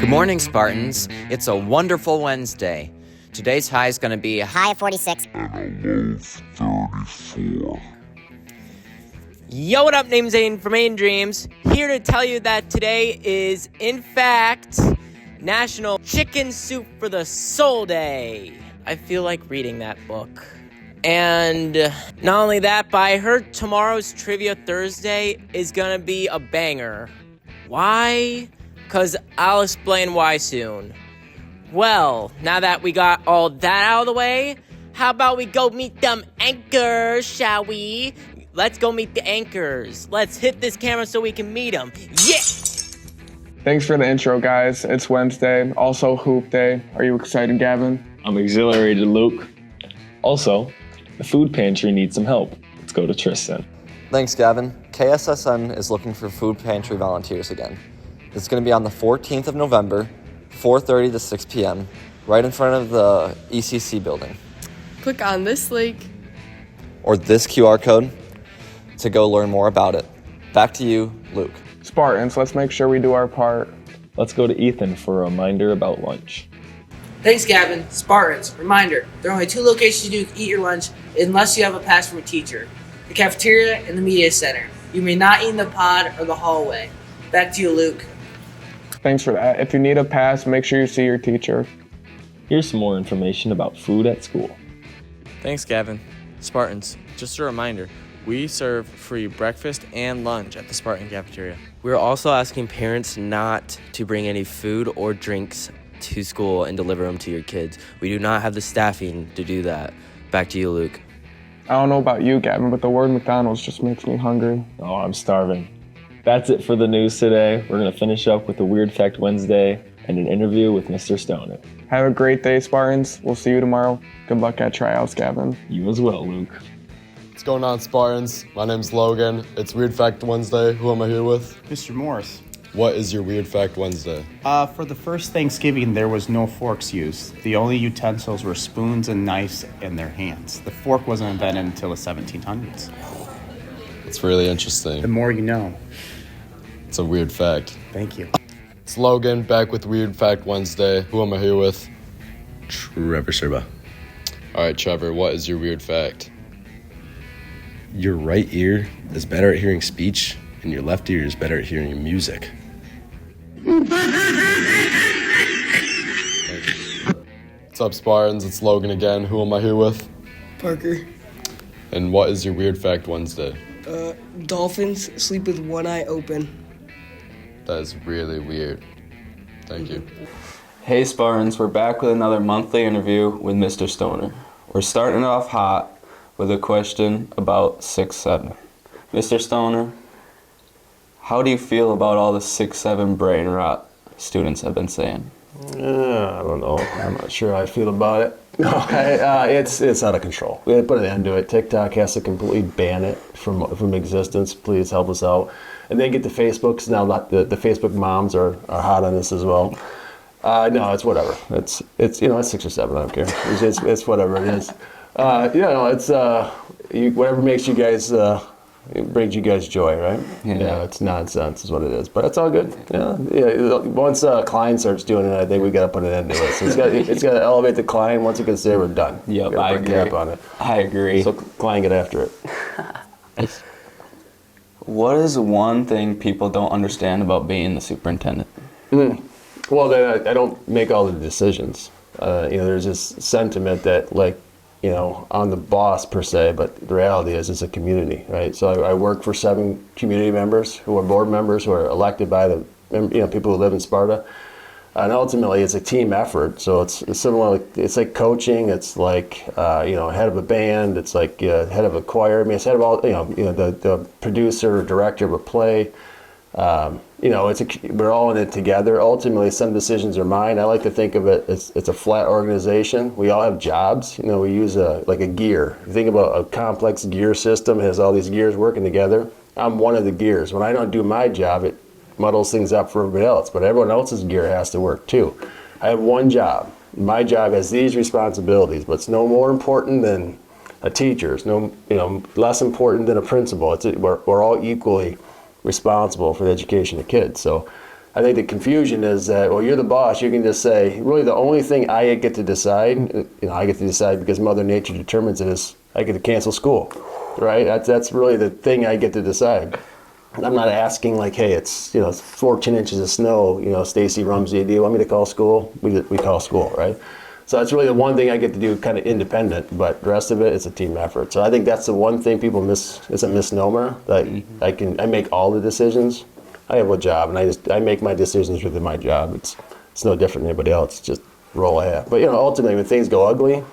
Good morning, Spartans. It's a wonderful Wednesday. Today's high is going to be a high of 46 and a low of 34. Yo, what up, name's Aiden from Aiden Dreams, here to tell you that today is, in fact, National Chicken Soup for the Soul Day. I feel like reading that book. And not only that, but I heard tomorrow's Trivia Thursday is gonna be a banger. Why? Because I'll explain why soon. Well, now that we got all that out of the way, how about we go meet them anchors, shall we? Let's go meet the anchors. Let's hit this camera so we can meet them. Yeah! Thanks for the intro, guys. It's Wednesday, also Hoop Day. Are you excited, Gavin? I'm exhilarated, Luke. Also, the food pantry needs some help. Let's go to Tristan. Thanks, Gavin. KSSN is looking for food pantry volunteers again. It's going to be on the 14th of November, 4:30 to 6 p.m., right in front of the ECC building. Click on this link or this QR code to go learn more about it. Back to you, Luke. Spartans, let's make sure we do our part. Let's go to Ethan for a reminder about lunch. Thanks, Gavin. Spartans, reminder, there are only two locations you can eat your lunch unless you have a pass from a teacher: the cafeteria and the media center. You may not eat in the pod or the hallway. Back to you, Luke. Thanks for that. If you need a pass, make sure you see your teacher. Here's some more information about food at school. Thanks, Gavin. Spartans, just a reminder, we serve free breakfast and lunch at the Spartan cafeteria. We're also asking parents not to bring any food or drinks to school and deliver them to your kids. We do not have the staffing to do that. Back to you, Luke. I don't know about you, Gavin, but the word McDonald's just makes me hungry. Oh, I'm starving. That's it for the news today. We're going to finish up with a Weird Fact Wednesday and an interview with Mr. Stoner. Have a great day, Spartans. We'll see you tomorrow. Good luck at tryouts, Gavin. You as well, Luke. What's going on, Spartans? My name's Logan. It's Weird Fact Wednesday. Who am I here with? Mr. Morris. What is your Weird Fact Wednesday? For the first Thanksgiving, there was no forks used. The only utensils were spoons and knives in their hands. The fork wasn't invented until the 1700s. It's really interesting. The more you know. It's a weird fact. Thank you. It's Logan, back with Weird Fact Wednesday. Who am I here with? Trevor Serba. All right, Trevor, what is your weird fact? Your right ear is better at hearing speech, and your left ear is better at hearing music. What's up, Spartans? It's Logan again. Who am I here with? Parker. And what is your Weird Fact Wednesday? Dolphins sleep with one eye open. That is really weird. Thank you. Hey Spartans, we're back with another monthly interview with Mr. Stoner. We're starting off hot with a question about 6'7". Mr. Stoner, how do you feel about all the 6'7" brain rot students have been saying? I don't know. I'm not sure how I feel about it. No, it's out of control. We had to put an end to it. TikTok has to completely ban it from existence. Please help us out. And then get to Facebook, because now the Facebook moms are hot on this as well. No, it's whatever. It's 6 or 7. I don't care. It's whatever it is. It's whatever makes you guys. It brings you guys joy, right? Yeah, it's nonsense is what it is, but it's all good. Yeah. Once Klein starts doing it, I think we got to put an end to it. So it's got to elevate the Klein. Once it gets there, we're done. Yep, I agree. On it. I agree. So Klein, get after it. What is one thing people don't understand about being the superintendent? Well, I don't make all the decisions. There's this sentiment that I'm the boss per se, but the reality is it's a community, right? So I work for 7 community members who are board members who are elected by the people who live in Sparta, and ultimately it's a team effort. So it's similar. It's like coaching. It's like head of a band. It's like head of a choir. I mean, it's head of all the producer or director of a play. We're all in it together. Ultimately, some decisions are mine. I like to think of it as it's a flat organization. We all have jobs. We use a gear. If you think about a complex gear system, it has all these gears working together. I'm one of the gears. When I don't do my job, it muddles things up for everybody else. But everyone else's gear has to work too. I have one job. My job has these responsibilities, but it's no more important than a teacher. It's no less important than a principal. We're all equally responsible for the education of kids. So I think the confusion is that, well, you're the boss. You can just say, really the only thing I get to decide, I get to decide because Mother Nature determines it, is I get to cancel school, right? That's really the thing I get to decide. I'm not asking like, hey, it's 14 inches of snow, Stacy Rumsey, do you want me to call school? We call school, right? So that's really the one thing I get to do kind of independent, but the rest of it, it's a team effort. So I think that's the one thing people miss, is a misnomer. Like I make all the decisions. I have a job, and I make my decisions within my job. It's no different than anybody else. Just roll ahead. But ultimately, when things go ugly,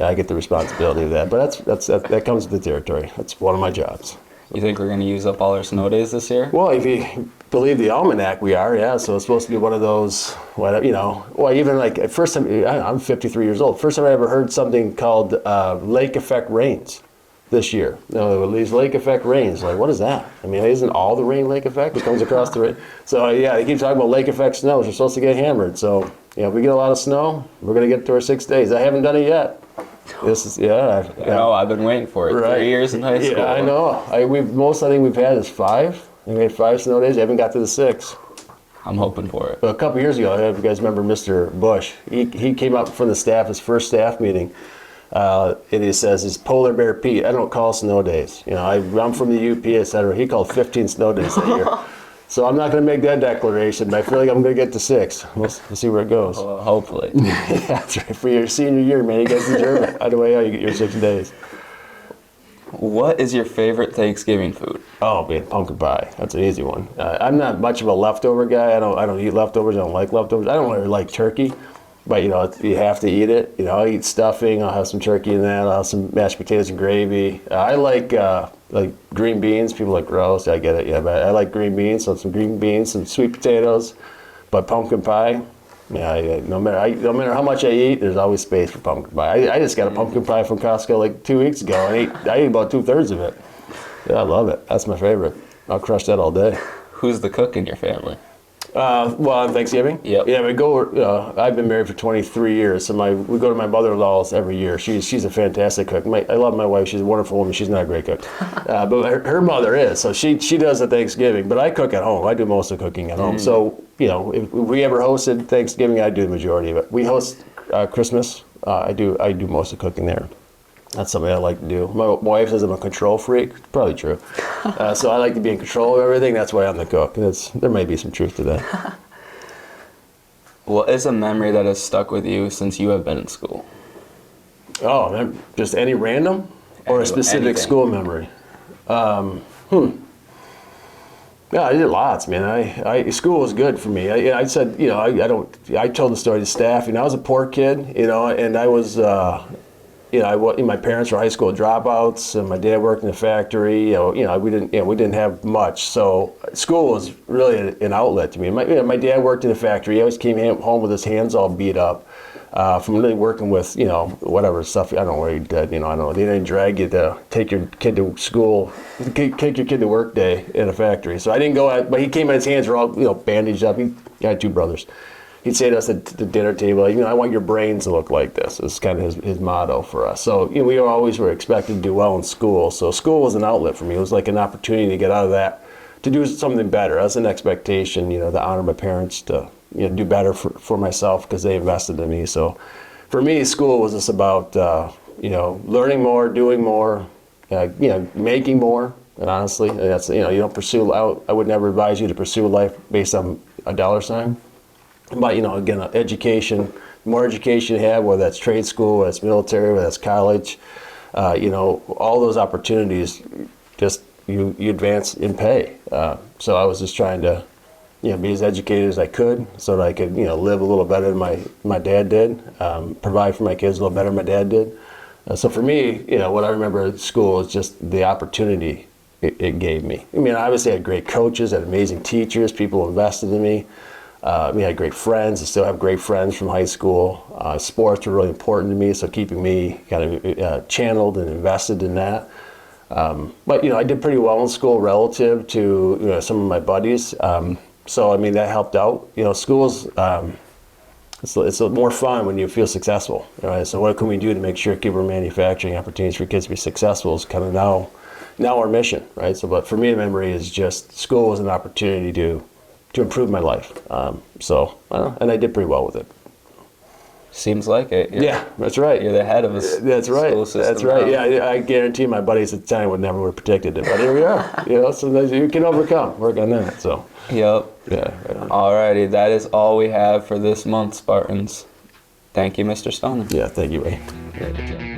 I get the responsibility of that. But that comes with the territory. That's one of my jobs. You think we're going to use up all our snow days this year? Well, if you believe the almanac, we are, yeah. So it's supposed to be one of those, well, even like first time, I'm 53 years old. First time I ever heard something called lake effect rains this year. These lake effect rains, like what is that? I mean, isn't all the rain lake effect that comes across the rain? So yeah, they keep talking about lake effect snows. We're supposed to get hammered. So if we get a lot of snow, we're going to get to our 6 days. I haven't done it yet. This is I know, I've been waiting for it. Right. 3 years in high school. Yeah, I know. I think we've had is 5. We had 5 snow days. I haven't got to the 6. I'm hoping for it. But a couple years ago, I don't know if you guys remember Mr. Bush. He came up from the staff, his first staff meeting, and he says, "It's Polar Bear Pete. I don't call snow days. I'm from the UP, etc." He called 15 snow days that year. So I'm not going to make that declaration, but I feel like I'm going to get to 6. We'll see where it goes. Hopefully. Yeah, that's right. For your senior year, man, you guys deserve it. Either way, you get your 6 days. What is your favorite Thanksgiving food? Oh man, pumpkin pie. That's an easy one. I'm not much of a leftover guy. I don't eat leftovers. I don't like leftovers. I don't really like turkey, but you have to eat it. I'll eat stuffing. I'll have some turkey in that. I'll have some mashed potatoes and gravy. I like green beans. People like roast. I get it. Yeah, but I like green beans. So some green beans, some sweet potatoes, but pumpkin pie. Yeah, no matter how much I eat, there's always space for pumpkin pie. I just got a pumpkin pie from Costco like 2 weeks ago, and I ate about 2/3 of it. Yeah, I love it. That's my favorite. I'll crush that all day. Who's the cook in your family? Well, on Thanksgiving? Yep. Yeah, we go. I've been married for 23 years, so we go to my mother-in-law's every year. She's a fantastic cook. I love my wife. She's a wonderful woman. She's not a great cook, but her mother is. So she does the Thanksgiving, but I cook at home. I do most of the cooking at home. So if we ever hosted Thanksgiving, I do the majority of it. We host Christmas. I do most of the cooking there. That's something I like to do. My wife says I'm a control freak. Probably true. So I like to be in control of everything. That's why I'm the cook. There may be some truth to that. What is a memory that has stuck with you since you have been in school? Oh, man, just any random or a specific anything. school memory? Yeah, I did lots, man. School was good for me. I said, I told the story to staff. I was a poor kid, and I was. My parents were high school dropouts, and my dad worked in a factory. We didn't have much, so school was really an outlet to me. My dad worked in a factory. He always came home with his hands all beat up from really working with whatever stuff. I don't know what he did. I don't know. They didn't drag you to take your kid to school, take your kid to work day in a factory. So I didn't go out, but he came in. His hands were all bandaged up. He had 2 brothers. He'd say to us at the dinner table, I want your brains to look like this. It's kind of his motto for us. So we always were expected to do well in school. So school was an outlet for me. It was like an opportunity to get out of that, to do something better. That's an expectation, to honor my parents, to do better for myself because they invested in me. So for me, school was just about learning more, doing more, making more. And honestly, that's you don't pursue. I would never advise you to pursue life based on a dollar sign. But again, education, the more education you have, whether that's trade school, whether it's military, whether that's college, all those opportunities, just you advance in pay. So I was just trying to, be as educated as I could, so that I could, live a little better than my dad did, provide for my kids a little better than my dad did. So for me, what I remember at school is just the opportunity it gave me. Obviously I had great coaches, I had amazing teachers, people invested in me. I had great friends. I still have great friends from high school. Sports were really important to me, so keeping me kind of channeled and invested in that. But I did pretty well in school relative to some of my buddies. So that helped out. School's it's more fun when you feel successful. Right? So what can we do to make sure we're manufacturing opportunities for kids to be successful is kind of now our mission, right? So, but for me, the memory is just school was an opportunity to to improve my life. So, and I did pretty well with it. Seems like it. Yeah, that's right. You're the head of us. That's right. That's right. Yeah, I guarantee my buddies at the time would never have predicted it, but here we are. You know, sometimes you can overcome. Work on that. So. Yep. Yeah. Right on. Alrighty, that is all we have for this month, Spartans. Thank you, Mr. Stoner. Yeah, thank you, Wayne. Yeah, good job.